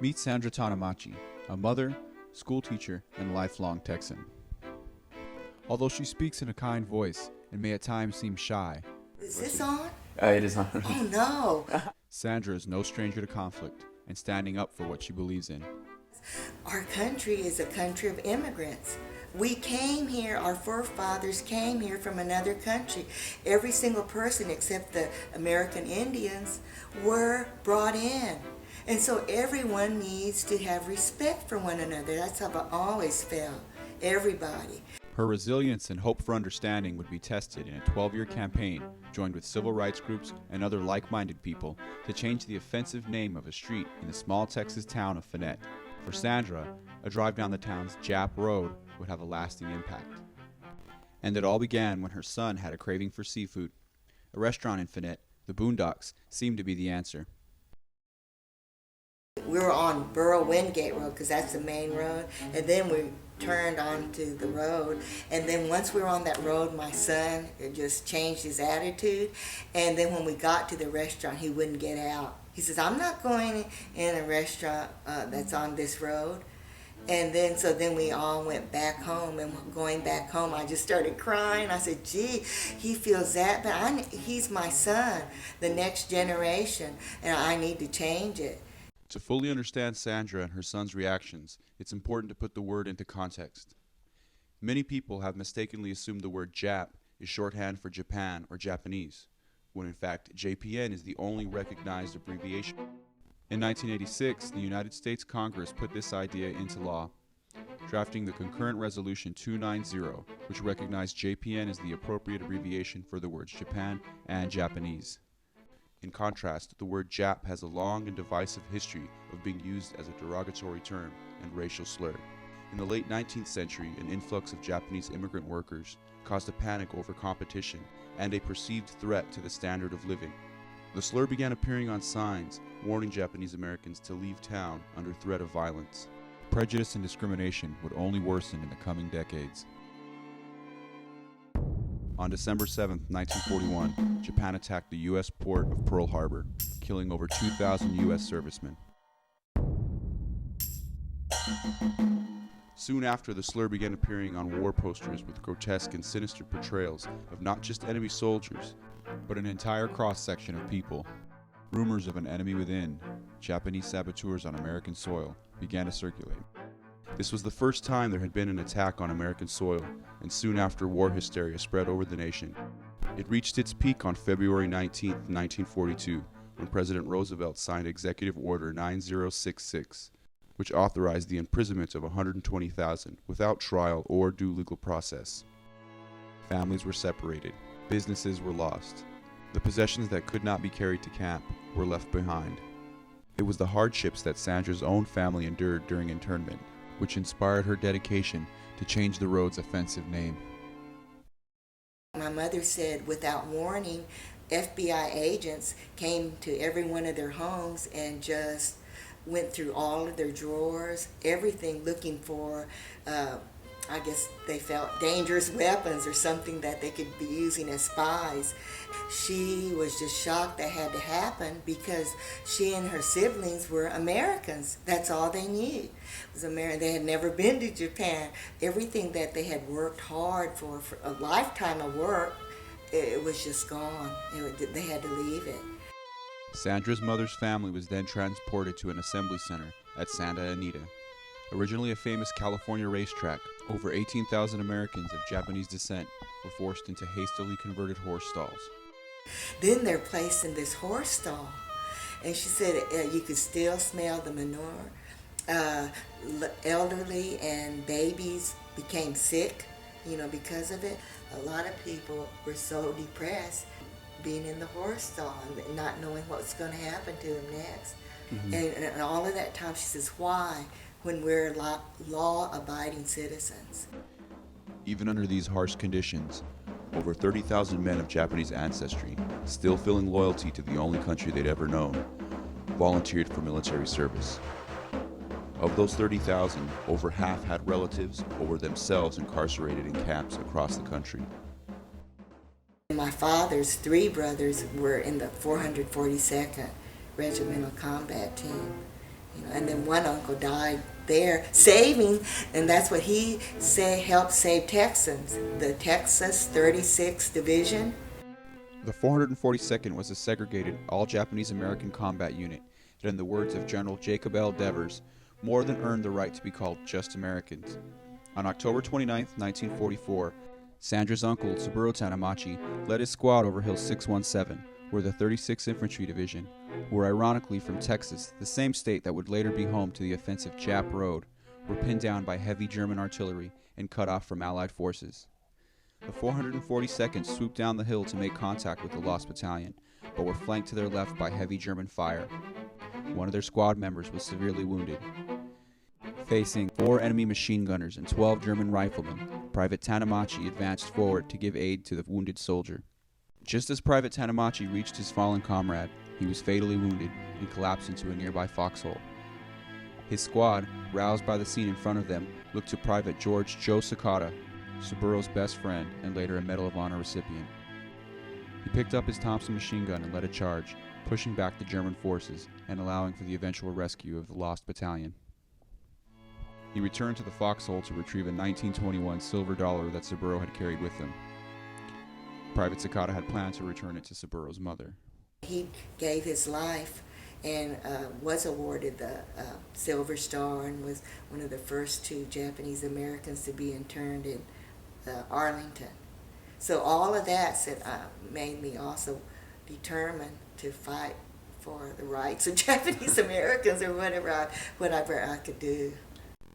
Meet Sandra Tanamachi, a mother, school teacher, and lifelong Texan. Although she speaks in a kind voice and may at times seem shy, Is this on? It is on. Oh no. Sandra is no stranger to conflict and standing up for what she believes in. Our country is a country of immigrants. We came here, our forefathers came here from another country. Every single person except the American Indians were brought in. And so everyone needs to have respect for one another. That's how I always felt. Everybody. Her resilience and hope for understanding would be tested in a 12-year campaign joined with civil rights groups and other like-minded people to change the offensive name of a street in the small Texas town of Finette. For Sandra, a drive down the town's Jap Road would have a lasting impact. And it all began when her son had a craving for seafood. A restaurant in Finette, the Boondocks, seemed to be the answer. We were on Burrow Wingate Road because that's the main road, and then we turned onto the road, and then once we were on that road, my son just changed his attitude, and then when we got to the restaurant, he wouldn't get out. He says, I'm not going in a restaurant that's on this road. And then, so then we all went back home, and going back home, I just started crying. I said, gee, he feels that bad. He's my son, the next generation, and I need to change it. To fully understand Sandra and her son's reactions, it's important to put the word into context. Many people have mistakenly assumed the word Jap is shorthand for Japan or Japanese, when in fact JPN is the only recognized abbreviation. In 1986, the United States Congress put this idea into law, drafting the Concurrent Resolution 290, which recognized JPN as the appropriate abbreviation for the words Japan and Japanese. In contrast, the word Jap has a long and divisive history of being used as a derogatory term and racial slur. In the late 19th century, an influx of Japanese immigrant workers caused a panic over competition and a perceived threat to the standard of living. The slur began appearing on signs warning Japanese Americans to leave town under threat of violence. Prejudice and discrimination would only worsen in the coming decades. On December 7, 1941, Japan attacked the U.S. port of Pearl Harbor, killing over 2,000 U.S. servicemen. Soon after, the slur began appearing on war posters with grotesque and sinister portrayals of not just enemy soldiers, but an entire cross-section of people. Rumors of an enemy within, Japanese saboteurs on American soil, began to circulate. This was the first time there had been an attack on American soil, and soon after war hysteria spread over the nation. It reached its peak on February 19, 1942, when President Roosevelt signed Executive Order 9066, which authorized the imprisonment of 120,000 without trial or due legal process. Families were separated, businesses were lost. The possessions that could not be carried to camp were left behind. It was the hardships that Sandra's own family endured during internment, which inspired her dedication to change the road's offensive name. My mother said, without warning, FBI agents came to every one of their homes and just went through all of their drawers, everything, looking for, I guess they felt dangerous weapons or something that they could be using as spies. She was just shocked that had to happen because she and her siblings were Americans. That's all they knew was American. They had never been to Japan. Everything that they had worked hard for a lifetime of work, it was just gone. They had to leave it. Sandra's mother's family was then transported to an assembly center at Santa Anita. Originally a famous California racetrack, over 18,000 Americans of Japanese descent were forced into hastily converted horse stalls. Then they're placed in this horse stall, and she said you could still smell the manure. Elderly and babies became sick, because of it. A lot of people were so depressed being in the horse stall and not knowing what's going to happen to them next. Mm-hmm. And all of that time, she says, why? When we're law-abiding citizens. Even under these harsh conditions, over 30,000 men of Japanese ancestry, still feeling loyalty to the only country they'd ever known, volunteered for military service. Of those 30,000, over half had relatives or were themselves incarcerated in camps across the country. My father's 3 brothers were in the 442nd Regimental Combat Team. And then one uncle died there saving, and that's what he helped save Texans, the Texas 36th Division. The 442nd was a segregated, all-Japanese American combat unit that, in the words of General Jacob L. Devers, more than earned the right to be called just Americans. On October 29, 1944, Sandra's uncle, Sandra Tanamachi, led his squad over Hill 617, where the 36th Infantry Division, who were ironically from Texas, the same state that would later be home to the offensive Jap Road, were pinned down by heavy German artillery and cut off from Allied forces. The 442nd swooped down the hill to make contact with the lost battalion, but were flanked to their left by heavy German fire. One of their squad members was severely wounded. Facing 4 enemy machine gunners and 12 German riflemen, Private Tanamachi advanced forward to give aid to the wounded soldier. Just as Private Tanamachi reached his fallen comrade, he was fatally wounded and collapsed into a nearby foxhole. His squad, roused by the scene in front of them, looked to Private George Joe Sakata, Saburo's best friend and later a Medal of Honor recipient. He picked up his Thompson machine gun and led a charge, pushing back the German forces and allowing for the eventual rescue of the lost battalion. He returned to the foxhole to retrieve a 1921 silver dollar that Saburo had carried with him. Private Sakata had planned to return it to Saburo's mother. He gave his life and was awarded the Silver Star and was one of the first 2 Japanese Americans to be interned in Arlington. So all of that made me also determined to fight for the rights of Japanese Americans or whatever I could do.